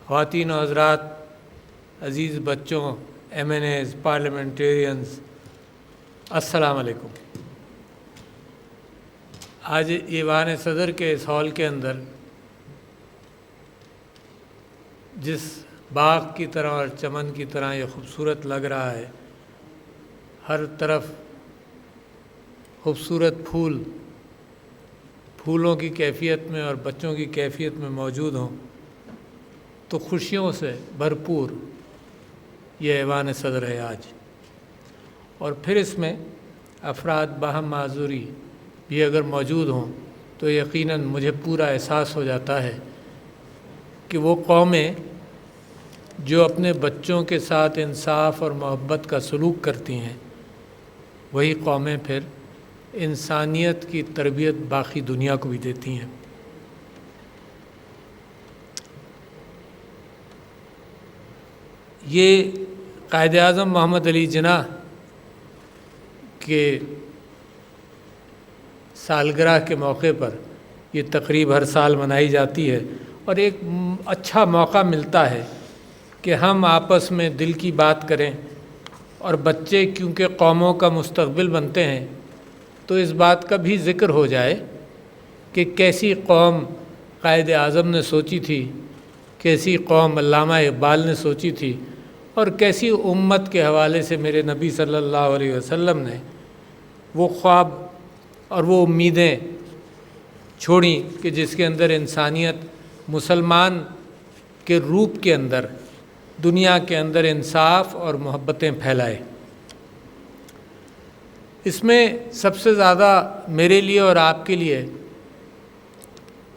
خواتین و حضرات، عزیز بچوں، MNAs، پارلیمنٹیرینز، السلام علیکم۔ آج ایوان صدر کے اس ہال کے اندر جس باغ کی طرح اور چمن کی طرح یہ خوبصورت لگ رہا ہے، ہر طرف خوبصورت پھولوں کی کیفیت میں اور بچوں کی کیفیت میں موجود ہوں تو خوشیوں سے بھرپور یہ ایوان صدر ہے آج۔ اور پھر اس میں افراد باہم معذوری بھی اگر موجود ہوں تو یقیناً مجھے پورا احساس ہو جاتا ہے کہ وہ قومیں جو اپنے بچوں کے ساتھ انصاف اور محبت کا سلوک کرتی ہیں، وہی قومیں پھر انسانیت کی تربیت باقی دنیا کو بھی دیتی ہیں۔ یہ قائد اعظم محمد علی جناح کے سالگرہ کے موقع پر یہ تقریب ہر سال منائی جاتی ہے اور ایک اچھا موقع ملتا ہے کہ ہم آپس میں دل کی بات کریں، اور بچے کیونکہ قوموں کا مستقبل بنتے ہیں تو اس بات کا بھی ذکر ہو جائے کہ کیسی قوم قائد اعظم نے سوچی تھی، کیسی قوم علامہ اقبال نے سوچی تھی، اور کیسی امت کے حوالے سے میرے نبی صلی اللہ علیہ وسلم نے وہ خواب اور وہ امیدیں چھوڑیں کہ جس کے اندر انسانیت مسلمان کے روپ کے اندر دنیا کے اندر انصاف اور محبتیں پھیلائے۔ اس میں سب سے زیادہ میرے لیے اور آپ کے لیے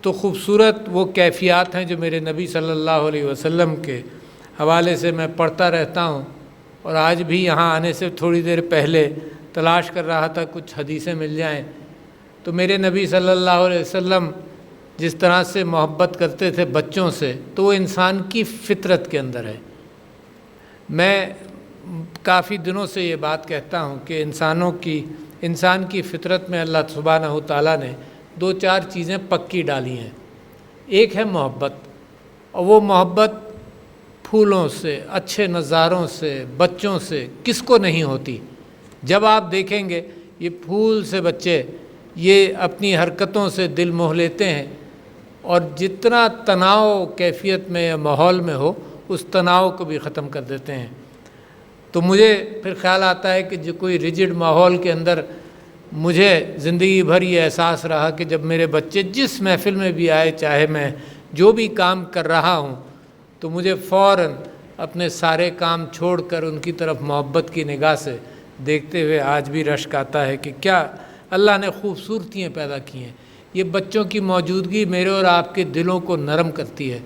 تو خوبصورت وہ کیفیات ہیں جو میرے نبی صلی اللہ علیہ وسلم کے حوالے سے میں پڑھتا رہتا ہوں، اور آج بھی یہاں آنے سے تھوڑی دیر پہلے تلاش کر رہا تھا کچھ حدیثیں مل جائیں تو میرے نبی صلی اللہ علیہ وسلم جس طرح سے محبت کرتے تھے بچوں سے تو وہ انسان کی فطرت کے اندر ہے۔ میں کافی دنوں سے یہ بات کہتا ہوں کہ انسان کی فطرت میں اللہ سبحانہ و تعالیٰ نے 2-4 چیزیں پکی ڈالی ہیں۔ ایک ہے محبت، اور وہ محبت پھولوں سے، اچھے نظاروں سے، بچوں سے کس کو نہیں ہوتی۔ جب آپ دیکھیں گے یہ پھول سے بچے یہ اپنی حرکتوں سے دل موہ لیتے ہیں، اور جتنا تناؤ کیفیت میں یا ماحول میں ہو اس تناؤ کو بھی ختم کر دیتے ہیں۔ تو مجھے پھر خیال آتا ہے کہ جو کوئی ریجڈ ماحول کے اندر مجھے زندگی بھر یہ احساس رہا کہ جب میرے بچے جس محفل میں بھی آئے، چاہے میں جو بھی کام کر رہا ہوں، تو مجھے فوراً اپنے سارے کام چھوڑ کر ان کی طرف محبت کی نگاہ سے دیکھتے ہوئے آج بھی رشک آتا ہے کہ کیا اللہ نے خوبصورتیاں پیدا کی ہیں۔ یہ بچوں کی موجودگی میرے اور آپ کے دلوں کو نرم کرتی ہے۔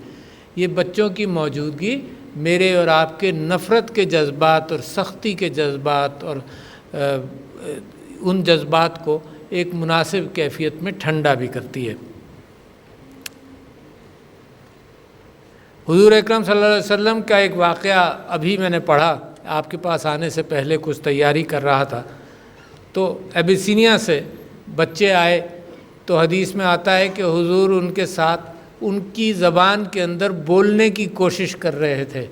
یہ بچوں کی موجودگی میرے اور آپ کے نفرت کے جذبات اور سختی کے جذبات اور ان جذبات کو ایک مناسب کیفیت میں ٹھنڈا بھی کرتی ہے۔ حضور اکرم صلی اللہ علیہ وسلم کا ایک واقعہ ابھی میں نے پڑھا، آپ کے پاس آنے سے پہلے کچھ تیاری کر رہا تھا، تو ابیسینیا سے بچے آئے تو حدیث میں آتا ہے کہ حضور ان کے ساتھ ان کی زبان کے اندر بولنے کی کوشش کر رہے تھے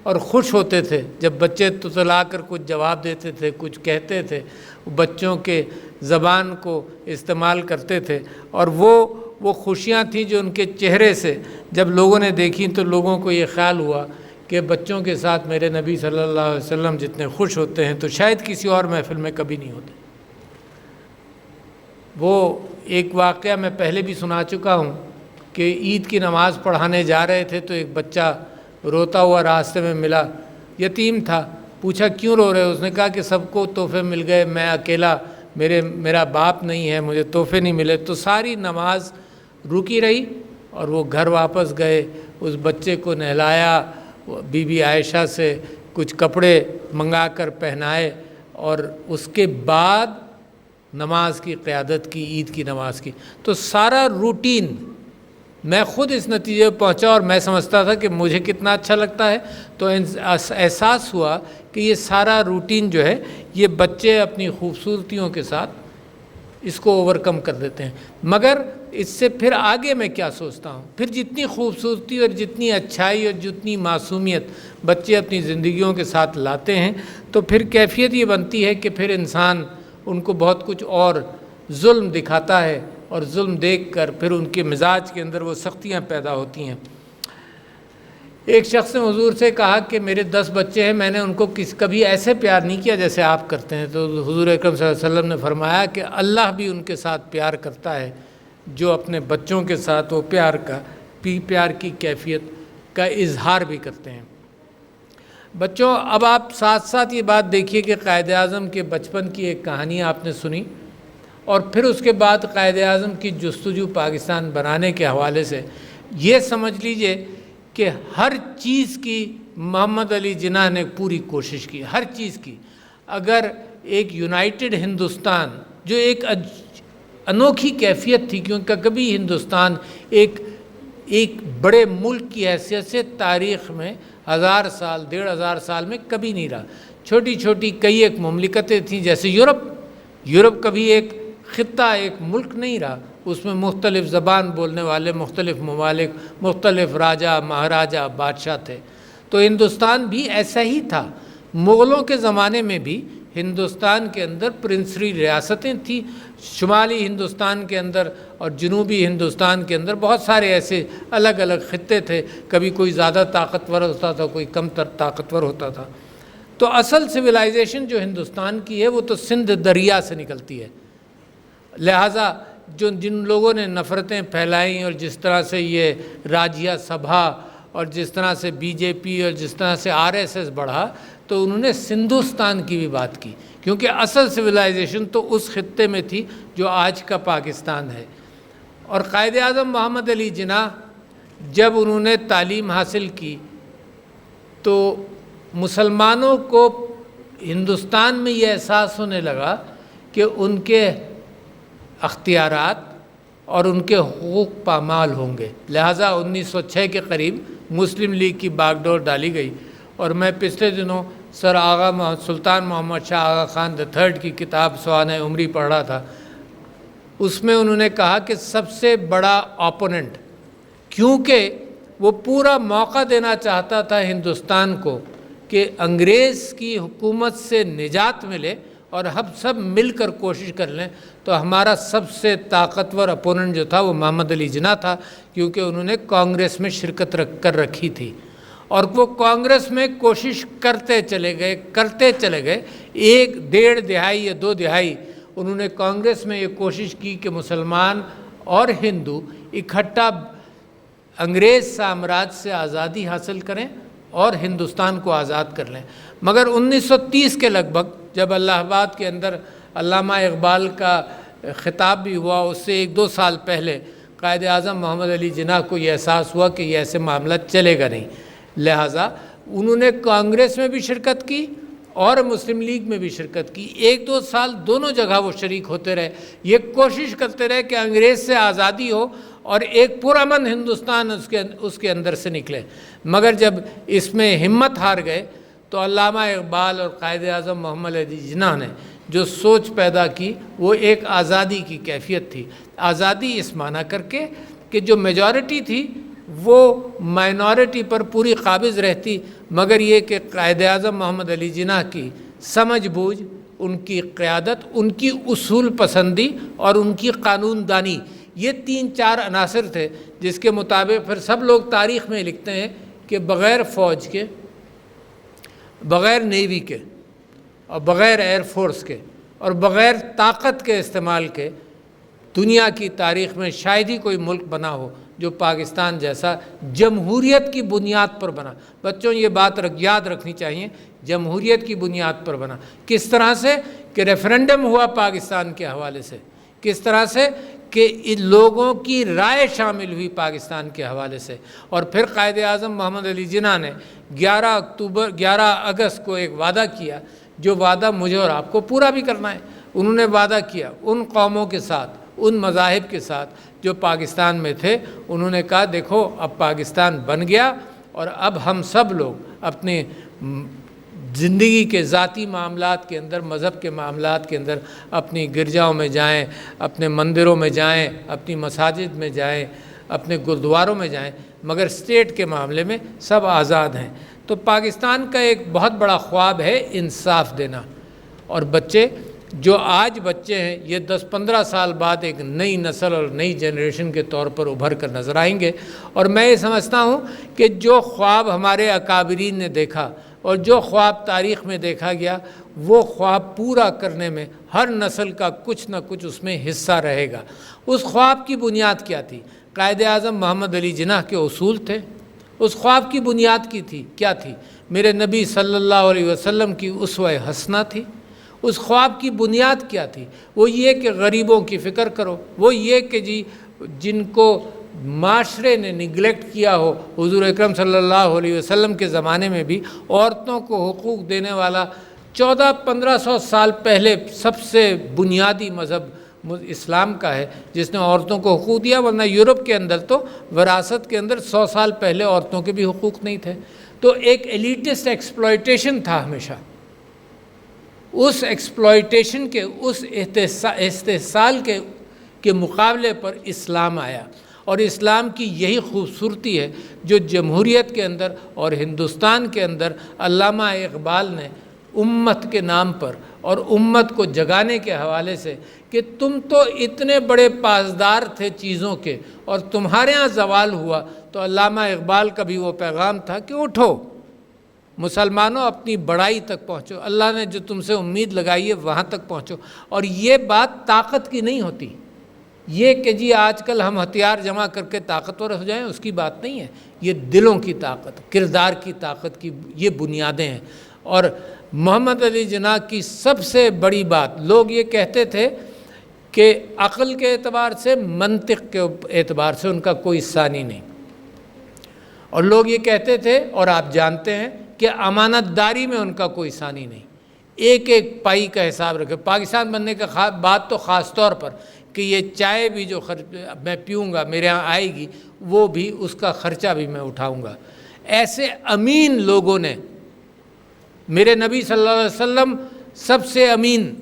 اور خوش ہوتے تھے جب بچے تتلا کر کچھ جواب دیتے تھے، کچھ کہتے تھے، بچوں کے زبان کو استعمال کرتے تھے، اور وہ خوشیاں تھیں جو ان کے چہرے سے جب لوگوں نے دیکھیں تو لوگوں کو یہ خیال ہوا کہ بچوں کے ساتھ میرے نبی صلی اللہ علیہ وسلم جتنے خوش ہوتے ہیں تو شاید کسی اور محفل میں کبھی نہیں ہوتے۔ وہ ایک واقعہ میں پہلے بھی سنا چکا ہوں کہ عید کی نماز پڑھانے جا رہے تھے تو ایک بچہ روتا ہوا راستے میں ملا، یتیم تھا۔ پوچھا کیوں رو رہے ہو؟ اس نے کہا کہ سب کو تحفے مل گئے، میں اکیلا، میرا باپ نہیں ہے، مجھے تحفے نہیں ملے۔ تو ساری نماز رکی رہی اور وہ گھر واپس گئے، اس بچے کو نہلایا، بی بی عائشہ سے کچھ کپڑے منگا کر پہنائے، اور اس کے بعد نماز کی قیادت کی، عید کی نماز کی۔ تو سارا روٹین، میں خود اس نتیجے پہ پہنچا اور میں سمجھتا تھا کہ مجھے کتنا اچھا لگتا ہے، تو احساس ہوا کہ یہ سارا روٹین جو ہے یہ بچے اپنی خوبصورتیوں کے ساتھ اس کو اوورکم کر دیتے ہیں۔ مگر اس سے پھر آگے میں کیا سوچتا ہوں؟ پھر جتنی خوبصورتی اور جتنی اچھائی اور جتنی معصومیت بچے اپنی زندگیوں کے ساتھ لاتے ہیں تو پھر کیفیت یہ بنتی ہے کہ پھر انسان ان کو بہت کچھ اور ظلم دکھاتا ہے، اور ظلم دیکھ کر پھر ان کے مزاج کے اندر وہ سختیاں پیدا ہوتی ہیں۔ ایک شخص نے حضور سے کہا کہ میرے 10 بچے ہیں، میں نے ان کو کبھی ایسے پیار نہیں کیا جیسے آپ کرتے ہیں۔ تو حضور اکرم صلی اللہ علیہ وسلم نے فرمایا کہ اللہ بھی ان کے ساتھ پیار کرتا ہے جو اپنے بچوں کے ساتھ وہ پیار کی کیفیت کا اظہار بھی کرتے ہیں۔ بچوں، اب آپ ساتھ ساتھ یہ بات دیکھیے کہ قائد اعظم کے بچپن کی ایک کہانی آپ نے سنی، اور پھر اس کے بعد قائد اعظم کی جستجو پاکستان بنانے کے حوالے سے یہ سمجھ لیجئے کہ ہر چیز کی محمد علی جناح نے پوری کوشش کی، ہر چیز کی۔ اگر ایک یونائٹڈ ہندوستان جو ایک انوکھی کیفیت تھی، کیونکہ کبھی ہندوستان ایک بڑے ملک کی حیثیت سے تاریخ میں 1000 سال 1500 سال میں کبھی نہیں رہا۔ چھوٹی چھوٹی کئی ایک مملکتیں تھیں، جیسے یورپ کبھی ایک خطہ ایک ملک نہیں رہا، اس میں مختلف زبان بولنے والے مختلف ممالک، مختلف راجہ مہاراجہ بادشاہ تھے۔ تو ہندوستان بھی ایسا ہی تھا۔ مغلوں کے زمانے میں بھی ہندوستان کے اندر پرنسلی ریاستیں تھیں، شمالی ہندوستان کے اندر اور جنوبی ہندوستان کے اندر بہت سارے ایسے الگ الگ خطے تھے، کبھی کوئی زیادہ طاقتور ہوتا تھا، کوئی کم تر طاقتور ہوتا تھا۔ تو اصل سویلائزیشن جو ہندوستان کی ہے وہ تو سندھ دریا سے نکلتی ہے، لہٰذا جن لوگوں نے نفرتیں پھیلائیں اور جس طرح سے یہ راجیہ سبھا اور جس طرح سے بی جے پی اور جس طرح سے RSS بڑھا، تو انہوں نے سندھوستان کی بھی بات کی، کیونکہ اصل سویلائزیشن تو اس خطے میں تھی جو آج کا پاکستان ہے۔ اور قائد اعظم محمد علی جناح جب انہوں نے تعلیم حاصل کی تو مسلمانوں کو ہندوستان میں یہ احساس ہونے لگا کہ ان کے اختیارات اور ان کے حقوق پامال ہوں گے، لہٰذا 1906 کے قریب مسلم لیگ کی باغ ڈور ڈالی گئی۔ اور میں پچھلے دنوں سر سلطان محمد شاہ آغا خان III کی کتاب سوانح عمری پڑھ رہا تھا، اس میں انہوں نے کہا کہ سب سے بڑا اپوننٹ، کیونکہ وہ پورا موقع دینا چاہتا تھا ہندوستان کو کہ انگریز کی حکومت سے نجات ملے اور ہم سب مل کر کوشش کر لیں، تو ہمارا سب سے طاقتور اپوننٹ جو تھا وہ محمد علی جناح تھا، کیونکہ انہوں نے کانگریس میں شرکت کر رکھی تھی، اور وہ کانگریس میں کوشش کرتے چلے گئے 1.5 دہائی یا 2 دہائی انہوں نے کانگریس میں یہ کوشش کی کہ مسلمان اور ہندو اکٹھا انگریز سامراج سے آزادی حاصل کریں اور ہندوستان کو آزاد کر لیں۔ مگر 1930 کے لگ بھگ جب الہ آباد کے اندر علامہ اقبال کا خطاب بھی ہوا، اس سے 1-2 سال پہلے قائد اعظم محمد علی جناح کو یہ احساس ہوا کہ یہ ایسے معاملہ چلے گا نہیں، لہٰذا انہوں نے کانگریس میں بھی شرکت کی اور مسلم لیگ میں بھی شرکت کی۔ 1-2 سال دونوں جگہ وہ شریک ہوتے رہے، یہ کوشش کرتے رہے کہ انگریز سے آزادی ہو اور ایک پرامن ہندوستان اس کے اندر سے نکلے۔ مگر جب اس میں ہمت ہار گئے تو علامہ اقبال اور قائد اعظم محمد علی جناح نے جو سوچ پیدا کی وہ ایک آزادی کی کیفیت تھی۔ آزادی اس معنی کر کے کہ جو میجورٹی تھی وہ مائنورٹی پر پوری قابض رہتی، مگر یہ کہ قائد اعظم محمد علی جناح کی سمجھ بوجھ، ان کی قیادت، ان کی اصول پسندی اور ان کی قانون دانی، یہ 3-4 عناصر تھے جس کے مطابق پھر سب لوگ تاریخ میں لکھتے ہیں کہ بغیر فوج کے، بغیر نیوی کے اور بغیر ایئر فورس کے اور بغیر طاقت کے استعمال کے دنیا کی تاریخ میں شاید ہی کوئی ملک بنا ہو جو پاکستان جیسا جمہوریت کی بنیاد پر بنا۔ بچوں یہ بات یاد رکھنی چاہیے، جمہوریت کی بنیاد پر بنا۔ کس طرح سے کہ ریفرنڈم ہوا پاکستان کے حوالے سے، کس طرح سے کہ ان لوگوں کی رائے شامل ہوئی پاکستان کے حوالے سے، اور پھر قائد اعظم محمد علی جناح نے 11 اگست کو ایک وعدہ کیا، جو وعدہ مجھے اور آپ کو پورا بھی کرنا ہے۔ انہوں نے وعدہ کیا ان قوموں کے ساتھ، ان مذاہب کے ساتھ جو پاکستان میں تھے، انہوں نے کہا دیکھو اب پاکستان بن گیا اور اب ہم سب لوگ اپنے زندگی کے ذاتی معاملات کے اندر، مذہب کے معاملات کے اندر اپنی گرجاؤں میں جائیں، اپنے مندروں میں جائیں، اپنی مساجد میں جائیں، اپنے گردواروں میں جائیں، مگر اسٹیٹ کے معاملے میں سب آزاد ہیں۔ تو پاکستان کا ایک بہت بڑا خواب ہے انصاف دینا، اور بچے جو آج بچے ہیں یہ 10-15 سال بعد ایک نئی نسل اور نئی جنریشن کے طور پر ابھر کر نظر آئیں گے۔ اور میں یہ سمجھتا ہوں کہ جو خواب ہمارے اکابرین نے دیکھا اور جو خواب تاریخ میں دیکھا گیا، وہ خواب پورا کرنے میں ہر نسل کا کچھ نہ کچھ اس میں حصہ رہے گا۔ اس خواب کی بنیاد کیا تھی؟ قائد اعظم محمد علی جناح کے اصول تھے۔ اس خواب کی بنیاد کی تھی کیا تھی؟ میرے نبی صلی اللہ علیہ وسلم کی اسوہ حسنہ تھی۔ اس خواب کی بنیاد کیا تھی؟ وہ یہ کہ غریبوں کی فکر کرو، وہ یہ کہ جن کو معاشرے نے نگلیکٹ کیا ہو۔ حضور اکرم صلی اللہ علیہ وسلم کے زمانے میں بھی عورتوں کو حقوق دینے والا 1400-1500 سال پہلے سب سے بنیادی مذہب اسلام کا ہے، جس نے عورتوں کو حقوق دیا، ورنہ یورپ کے اندر تو وراثت کے اندر 100 سال پہلے عورتوں کے بھی حقوق نہیں تھے۔ تو ایک ایلیٹسٹ ایکسپلائٹیشن تھا ہمیشہ۔ اس ایکسپلائٹیشن کے، اس استحصال کے مقابلے پر اسلام آیا، اور اسلام کی یہی خوبصورتی ہے جو جمہوریت کے اندر اور ہندوستان کے اندر علامہ اقبال نے امت کے نام پر اور امت کو جگانے کے حوالے سے، کہ تم تو اتنے بڑے پاسدار تھے چیزوں کے اور تمہارے ہاں زوال ہوا، تو علامہ اقبال کا بھی وہ پیغام تھا کہ اٹھو مسلمانوں، اپنی بڑائی تک پہنچو، اللہ نے جو تم سے امید لگائی ہے وہاں تک پہنچو۔ اور یہ بات طاقت کی نہیں ہوتی، یہ کہ جی آج کل ہم ہتھیار جمع کر کے طاقتور ہو جائیں، اس کی بات نہیں ہے۔ یہ دلوں کی طاقت، کردار کی طاقت کی یہ بنیادیں ہیں۔ اور محمد علی جناح کی سب سے بڑی بات، لوگ یہ کہتے تھے کہ عقل کے اعتبار سے، منطق کے اعتبار سے ان کا کوئی ثانی نہیں، اور لوگ یہ کہتے تھے، اور آپ جانتے ہیں کہ امانت داری میں ان کا کوئی ثانی نہیں، ایک ایک پائی کا حساب رکھے۔ پاکستان بننے کا بات تو خاص طور پر کہ یہ چائے بھی جو میں پیوں گا میرے ہاں آئے گی، وہ بھی اس کا خرچہ بھی میں اٹھاؤں گا۔ ایسے امین لوگوں نے، میرے نبی صلی اللہ علیہ وسلم سب سے امین،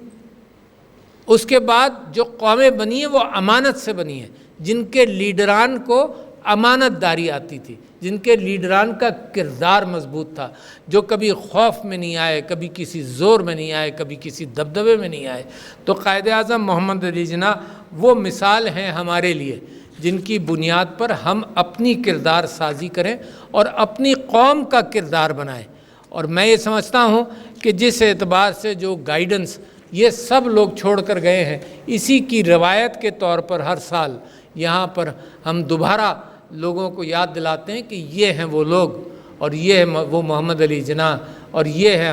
اس کے بعد جو قومیں بنی ہیں وہ امانت سے بنی ہیں، جن کے لیڈران کو امانت داری آتی تھی، جن کے لیڈران کا کردار مضبوط تھا، جو کبھی خوف میں نہیں آئے، کبھی کسی زور میں نہیں آئے، کبھی کسی دبدبے میں نہیں آئے۔ تو قائد اعظم محمد علی جناح وہ مثال ہیں ہمارے لیے، جن کی بنیاد پر ہم اپنی کردار سازی کریں اور اپنی قوم کا کردار بنائیں۔ اور میں یہ سمجھتا ہوں کہ جس اعتبار سے جو گائیڈنس یہ سب لوگ چھوڑ کر گئے ہیں، اسی کی روایت کے طور پر ہر سال یہاں پر ہم دوبارہ لوگوں کو یاد دلاتے ہیں کہ یہ ہیں وہ لوگ، اور یہ ہے وہ محمد علی جناح، اور یہ ہے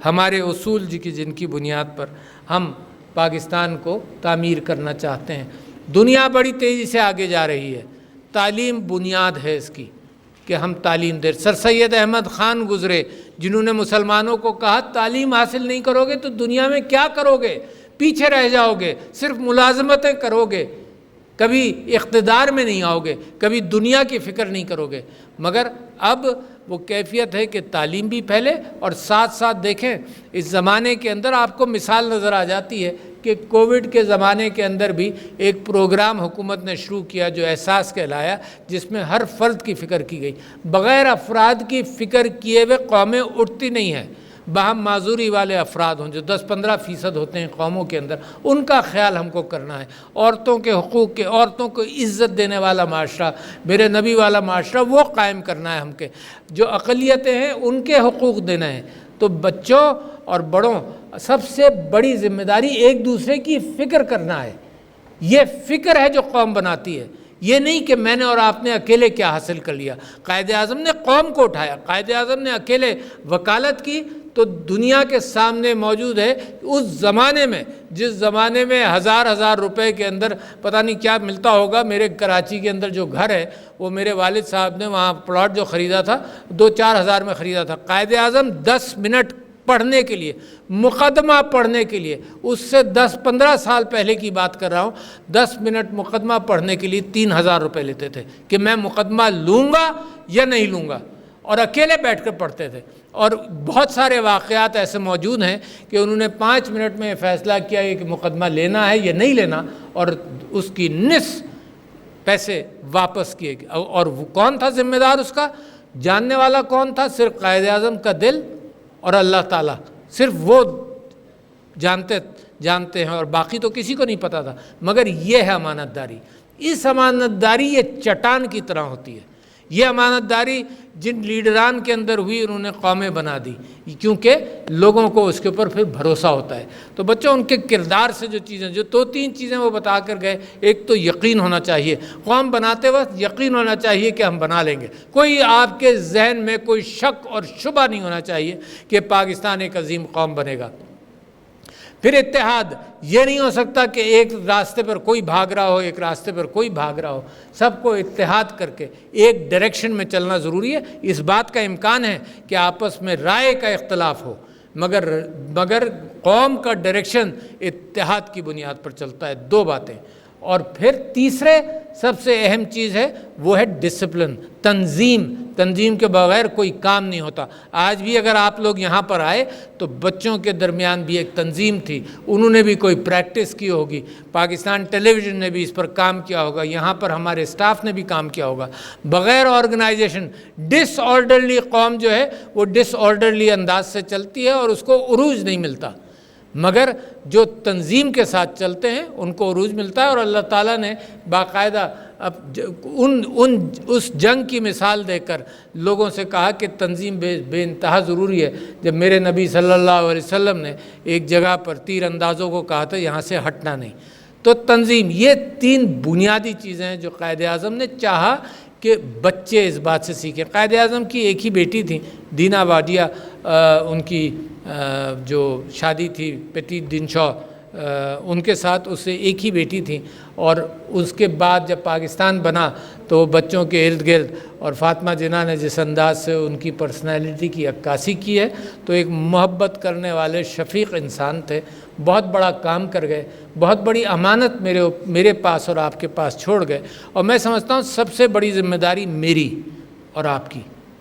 ہمارے اصول جن کی بنیاد پر ہم پاکستان کو تعمیر کرنا چاہتے ہیں۔ دنیا بڑی تیزی سے آگے جا رہی ہے، تعلیم بنیاد ہے اس کی کہ ہم تعلیم دیں۔ سر سید احمد خان گزرے، جنہوں نے مسلمانوں کو کہا تعلیم حاصل نہیں کرو گے تو دنیا میں کیا کرو گے، پیچھے رہ جاؤ گے، صرف ملازمتیں کرو گے، کبھی اقتدار میں نہیں آؤ گے، کبھی دنیا کی فکر نہیں کرو گے۔ مگر اب وہ کیفیت ہے کہ تعلیم بھی پھیلے، اور ساتھ ساتھ دیکھیں اس زمانے کے اندر آپ کو مثال نظر آ جاتی ہے کہ کووڈ کے زمانے کے اندر بھی ایک پروگرام حکومت نے شروع کیا جو احساس کہلایا، جس میں ہر فرد کی فکر کی گئی۔ بغیر افراد کی فکر کیے ہوئے قومیں اٹھتی نہیں ہیں۔ باہم معذوری والے افراد ہوں جو 10-15% ہوتے ہیں قوموں کے اندر، ان کا خیال ہم کو کرنا ہے۔ عورتوں کے حقوق کے، عورتوں کو عزت دینے والا معاشرہ، میرے نبی والا معاشرہ، وہ قائم کرنا ہے ہم کے۔ جو اقلیتیں ہیں ان کے حقوق دینا ہے۔ تو بچوں اور بڑوں سب سے بڑی ذمہ داری ایک دوسرے کی فکر کرنا ہے۔ یہ فکر ہے جو قوم بناتی ہے، یہ نہیں کہ میں نے اور آپ نے اکیلے کیا حاصل کر لیا۔ قائد اعظم نے قوم کو اٹھایا، قائد اعظم نے اکیلے وکالت کی تو دنیا کے سامنے موجود ہے۔ اس زمانے میں، جس زمانے میں ہزار روپے کے اندر پتہ نہیں کیا ملتا ہوگا، میرے کراچی کے اندر جو گھر ہے وہ میرے والد صاحب نے وہاں پلاٹ جو خریدا تھا 2-4 ہزار میں خریدا تھا۔ قائد اعظم 10 منٹ پڑھنے کے لیے، مقدمہ پڑھنے کے لیے، اس سے 10-15 سال پہلے کی بات کر رہا ہوں، 10 منٹ مقدمہ پڑھنے کے لیے 3000 روپے لیتے تھے کہ میں مقدمہ لوں گا یا نہیں لوں گا۔ اور اکیلے بیٹھ کر پڑھتے تھے، اور بہت سارے واقعات ایسے موجود ہیں کہ انہوں نے 5 منٹ میں فیصلہ کیا کہ مقدمہ لینا ہے یا نہیں لینا، اور اس کی نصف پیسے واپس کیے گئے۔ اور وہ کون تھا ذمہ دار اس کا؟ جاننے والا کون تھا؟ صرف قائد اعظم کا دل اور اللہ تعالیٰ، صرف وہ جانتے ہیں، اور باقی تو کسی کو نہیں پتا تھا۔ مگر یہ ہے امانت داری۔ اس امانت داری یہ چٹان کی طرح ہوتی ہے۔ یہ امانت داری جن لیڈران کے اندر ہوئی، انہوں نے قومیں بنا دی، کیونکہ لوگوں کو اس کے اوپر پھر بھروسہ ہوتا ہے۔ تو بچوں، ان کے کردار سے جو چیزیں، جو 2-3 چیزیں وہ بتا کر گئے، ایک تو یقین ہونا چاہیے۔ قوم بناتے وقت یقین ہونا چاہیے کہ ہم بنا لیں گے۔ کوئی آپ کے ذہن میں کوئی شک اور شبہ نہیں ہونا چاہیے کہ پاکستان ایک عظیم قوم بنے گا۔ پھر اتحاد، یہ نہیں ہو سکتا کہ ایک راستے پر کوئی بھاگ رہا ہو، ایک راستے پر کوئی بھاگ رہا ہو۔ سب کو اتحاد کر کے ایک ڈائریکشن میں چلنا ضروری ہے۔ اس بات کا امکان ہے کہ آپس میں رائے کا اختلاف ہو، مگر قوم کا ڈائریکشن اتحاد کی بنیاد پر چلتا ہے۔ 2 باتیں۔ اور پھر تیسرے سب سے اہم چیز ہے، وہ ہے ڈسپلن، تنظیم کے بغیر کوئی کام نہیں ہوتا۔ آج بھی اگر آپ لوگ یہاں پر آئے تو بچوں کے درمیان بھی ایک تنظیم تھی، انہوں نے بھی کوئی پریکٹس کی ہوگی، پاکستان ٹیلی ویژن نے بھی اس پر کام کیا ہوگا، یہاں پر ہمارے اسٹاف نے بھی کام کیا ہوگا۔ بغیر آرگنائزیشن ڈس آرڈرلی قوم جو ہے وہ ڈس آرڈرلی انداز سے چلتی ہے اور اس کو عروج نہیں ملتا، مگر جو تنظیم کے ساتھ چلتے ہیں ان کو عروج ملتا ہے۔ اور اللہ تعالیٰ نے باقاعدہ اس جنگ کی مثال دے کر لوگوں سے کہا کہ تنظیم بے انتہا ضروری ہے۔ جب میرے نبی صلی اللہ علیہ وسلم نے ایک جگہ پر تیر اندازوں کو کہا تھا یہاں سے ہٹنا نہیں، تو تنظیم، یہ 3 بنیادی چیزیں ہیں جو قائد اعظم نے چاہا کہ بچے اس بات سے سیکھیں۔ قائد اعظم کی ایک ہی بیٹی تھی، دینا واڈیا، ان کی جو شادی تھی پیٹی دنشا، ان کے ساتھ اس سے ایک ہی بیٹی تھی، اور اس کے بعد جب پاکستان بنا تو بچوں کے ارد گرد، اور فاطمہ جناح نے جس انداز سے ان کی پرسنالٹی کی عکاسی کی ہے، تو ایک محبت کرنے والے شفیق انسان تھے، بہت بڑا کام کر گئے، بہت بڑی امانت میرے پاس اور آپ کے پاس چھوڑ گئے۔ اور میں سمجھتا ہوں سب سے بڑی ذمہ داری میری اور آپ کی،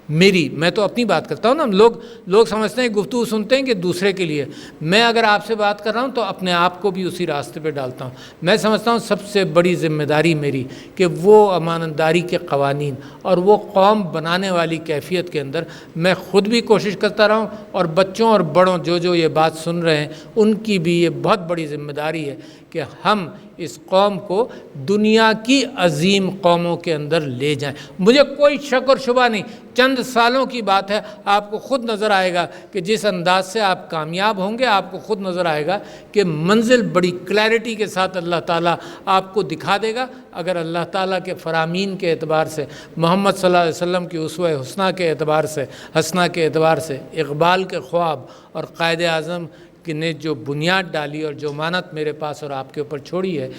میں تو اپنی بات کرتا ہوں نا، لوگ سمجھتے ہیں گفتگو سنتے ہیں کہ دوسرے کے لیے، میں اگر آپ سے بات کر رہا ہوں تو اپنے آپ کو بھی اسی راستے پہ ڈالتا ہوں۔ میں سمجھتا ہوں سب سے بڑی ذمہ داری میری کہ وہ امانت داری کے قوانین اور وہ قوم بنانے والی کیفیت کے اندر میں خود بھی کوشش کرتا رہا ہوں، اور بچوں اور بڑوں جو یہ بات سن رہے ہیں ان کی بھی یہ بہت بڑی ذمہ داری ہے کہ ہم اس قوم کو دنیا کی عظیم قوموں کے اندر لے جائیں۔ مجھے کوئی شک اور شبہ نہیں، چند سالوں کی بات ہے، آپ کو خود نظر آئے گا کہ جس انداز سے آپ کامیاب ہوں گے، آپ کو خود نظر آئے گا کہ منزل بڑی کلیئرٹی کے ساتھ اللہ تعالیٰ آپ کو دکھا دے گا، اگر اللہ تعالیٰ کے فرامین کے اعتبار سے، محمد صلی اللہ علیہ وسلم کی اسوہ حسنہ کے اعتبار سے، اقبال کے خواب اور قائد اعظم نے جو بنیاد ڈالی اور جو امانت میرے پاس اور آپ کے اوپر چھوڑی ہے،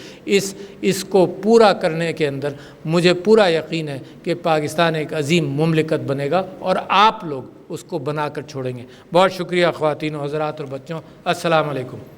اس کو پورا کرنے کے اندر مجھے پورا یقین ہے کہ پاکستان ایک عظیم مملکت بنے گا، اور آپ لوگ اس کو بنا کر چھوڑیں گے۔ بہت شکریہ خواتین و حضرات اور بچوں، السلام علیکم۔